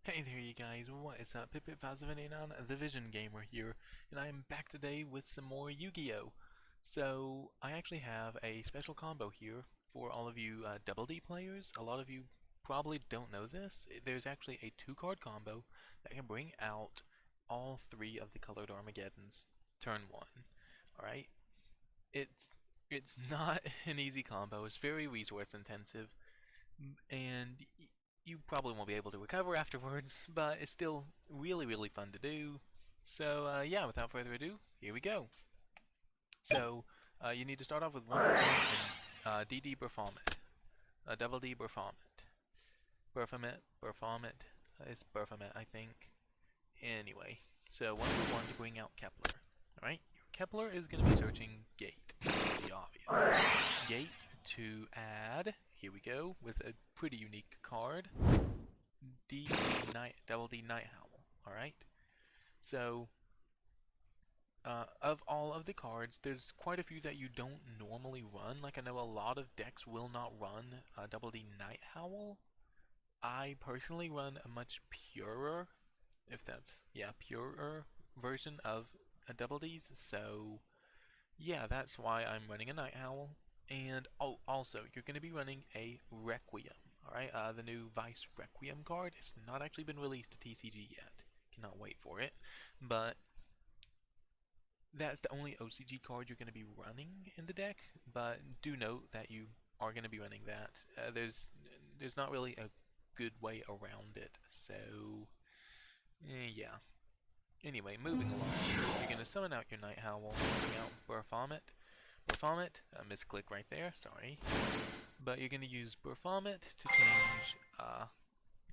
Hey there you guys, what is up? Pip579, the Vision Gamer here, and I am back today with some more Yu-Gi-Oh! So, I actually have a special combo here for all of you Double D players. A lot of you probably don't know this. There's actually a two-card combo that can bring out all three of the Colored Armageddons turn one. Alright? It's it's not an easy combo, it's very resource intensive, and you probably won't be able to recover afterwards, but it's still really fun to do. So yeah, without further ado, here we go. So you need to start off with one and DD Berfalmet, double D Berfalmet, Berfalmet, it's Berfalmet I think. Anyway, so 1 for 1 to bring out Kepler. Alright, your Kepler is going to be searching Gate, the obvious. Gate to add, here we go, with a pretty unique card, Double D Night Howl. Alright, so of all of the cards, there's quite a few that you don't normally run. Like I know a lot of decks will not run Double D Night Howl. I personally run a much purer, if that's, yeah, purer version of a Double D's, so yeah, that's why I'm running a Night Howl. And oh, also, you're going to be running a Requiem, alright? The new Vice Requiem card. It's not actually been released to TCG yet. Cannot wait for it. But that's the only OCG card you're going to be running in the deck. But do note that you are going to be running that. There's not really a good way around it. So, yeah. Anyway, moving along. You're going to summon out your Night Howl, bring out Berfalmet. Berfalmet, a misclick right there, sorry. But you're going to use Berfalmet to change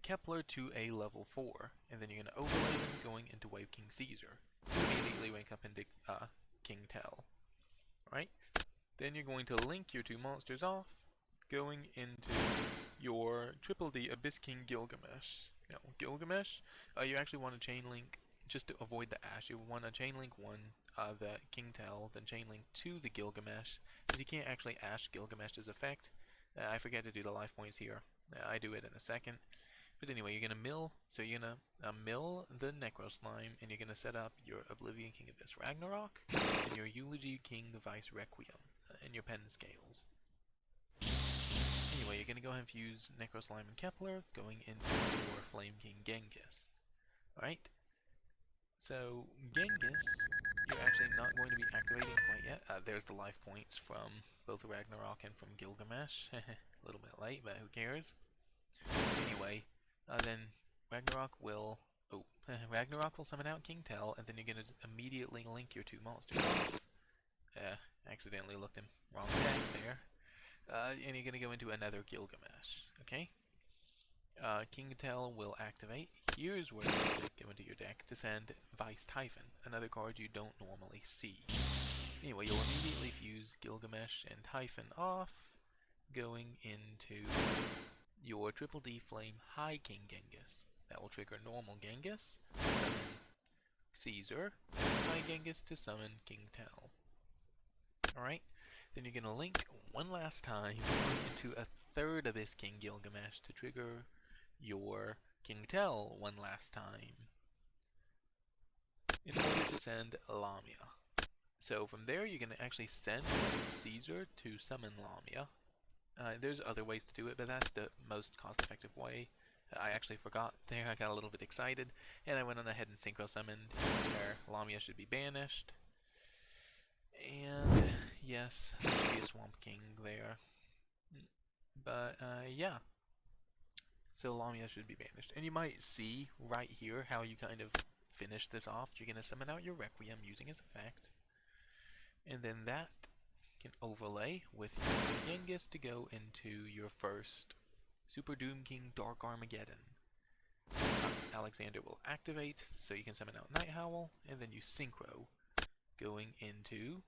Kepler to a level 4. And then you're going to overlay them going into Wave King Caesar to immediately rank up into King Tell. Alright? Then you're going to link your two monsters off, going into your Triple D Abyss King Gilgamesh. No, Gilgamesh, you actually want to chain link just to avoid the Ash. You want to chain link one, the King Tell, then chain link to the Gilgamesh, because you can't actually Ash Gilgamesh's effect. I forget to do the life points here. I do it in a second. But anyway, you're gonna mill, so you're gonna mill the Necro Slime, and you're gonna set up your Oblivion King Abyss Ragnarok, and your Eulogy King Vice Requiem, and your Pen Scales. Anyway, you're gonna go ahead and fuse Necro Slime and Kepler, going into your Flame King Genghis. Alright? So, Genghis, you're actually not going to be activating quite yet. There's the life points from both Ragnarok and from Gilgamesh. A little bit late, but who cares? Anyway, then Ragnarok will... Oh, Ragnarok will summon out King Tell, and then you're going to immediately link your two monsters off. Accidentally looked him wrong deck there. And you're going to go into another Gilgamesh, okay? King Tell will activate. Here's where you go into your deck to send Vice Typhon, another card you don't normally see. Anyway, you'll immediately fuse Gilgamesh and Typhon off, going into your Triple D Flame High King Genghis. That will trigger normal Genghis, summon Caesar, and High Genghis to summon King Tell. Alright, then you're going to link one last time into a third Abyss King Gilgamesh to trigger your King Tell one last time in order to send Lamia. So from there you're going to actually send Caesar to summon Lamia. There's other ways to do it, but that's the most cost-effective way. I actually forgot there, I got a little bit excited, and I went on ahead and synchro summoned there. Lamia should be banished. And yes, there should be a Swamp King there. But yeah. So Lamia should be banished. And you might see right here how you kind of finish this off. You're going to summon out your Requiem using its effect. And then that can overlay with Genghis to go into your first Super Doom King Dark Armageddon. Alexander will activate, so you can summon out Night Howl, and then you synchro, going into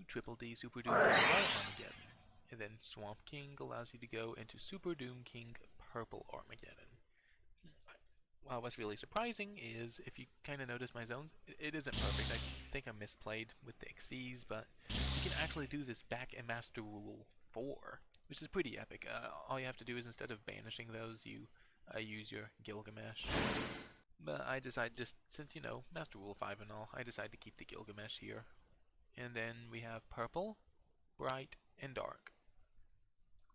Triple D Super Doom King White Armageddon. And then Swamp King allows you to go into Super Doom King Purple Armageddon. What's really surprising is, if you kind of notice my zones, it isn't perfect. I think I misplayed with the Xyz, but you can actually do this back in Master Rule 4, which is pretty epic. All you have to do is, instead of banishing those, you use your Gilgamesh. But I decide just, since, Master Rule 5 and all, I decide to keep the Gilgamesh here. And then we have purple, bright, and dark.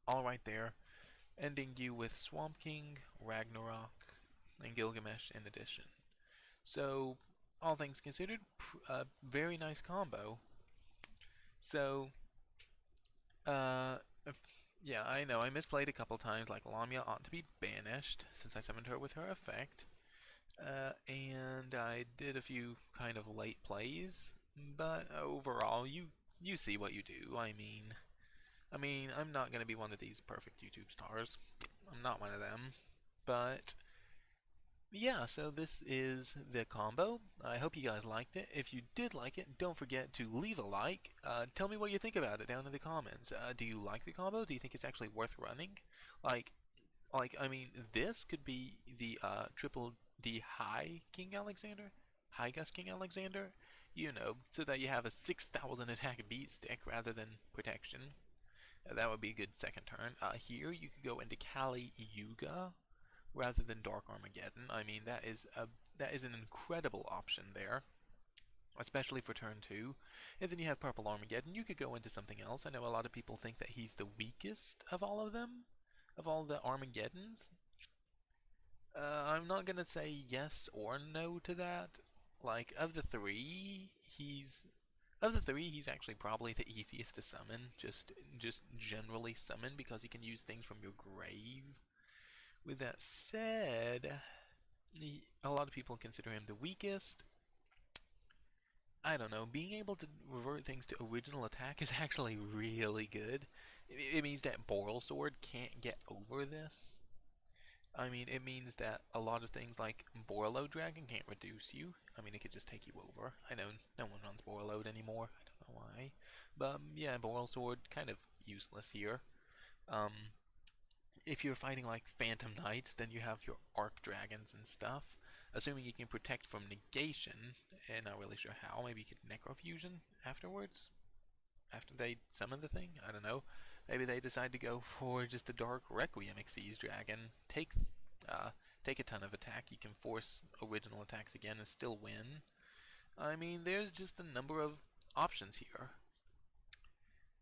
All right there, ending you with Swamp King, Ragnarok, and Gilgamesh in addition. So, all things considered, a very nice combo. So, uh, yeah, I know I misplayed a couple times, like Lamia ought to be banished, since I summoned her with her effect. And I did a few kind of late plays, but overall, you see what you do. I mean, I'm not gonna be one of these perfect YouTube stars. I'm not one of them. But yeah, so this is the combo. I hope you guys liked it. If you did like it, don't forget to leave a like. Tell me what you think about it down in the comments. Do you like the combo? Do you think it's actually worth running? Like, I mean, this could be the triple D high King Alexander, high Gus King Alexander, so that you have a 6,000 attack beat stick rather than protection. That would be a good second turn. Here you could go into Kali Yuga rather than Dark Armageddon. I mean, that is an incredible option there, especially for turn 2. And then you have Purple Armageddon. You could go into something else. I know a lot of people think that he's the weakest of all of them, of all the Armageddons. I'm not gonna say yes or no to that. Like, of the three, he's actually probably the easiest to summon. Just generally summon because he can use things from your grave. With that said, a lot of people consider him the weakest. I don't know, being able to revert things to original attack is actually really good. It means that Boral Sword can't get over this. I mean, it means that a lot of things like Borreload Dragon can't reduce you. I mean, it could just take you over. I know no one runs Borreload anymore. I don't know why. But yeah, Boral Sword, kind of useless here. Um, if you're fighting like Phantom Knights, then you have your Arc Dragons and stuff. Assuming you can protect from negation, and not really sure how. Maybe you could Necrofusion afterwards? After they summon the thing? I don't know. Maybe they decide to go for just the Dark Requiem Xyz Dragon. Take a ton of attack. You can force original attacks again and still win. I mean, there's just a number of options here.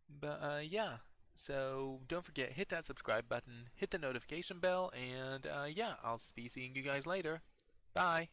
But yeah. So don't forget, hit that subscribe button, hit the notification bell, and yeah, I'll be seeing you guys later. Bye.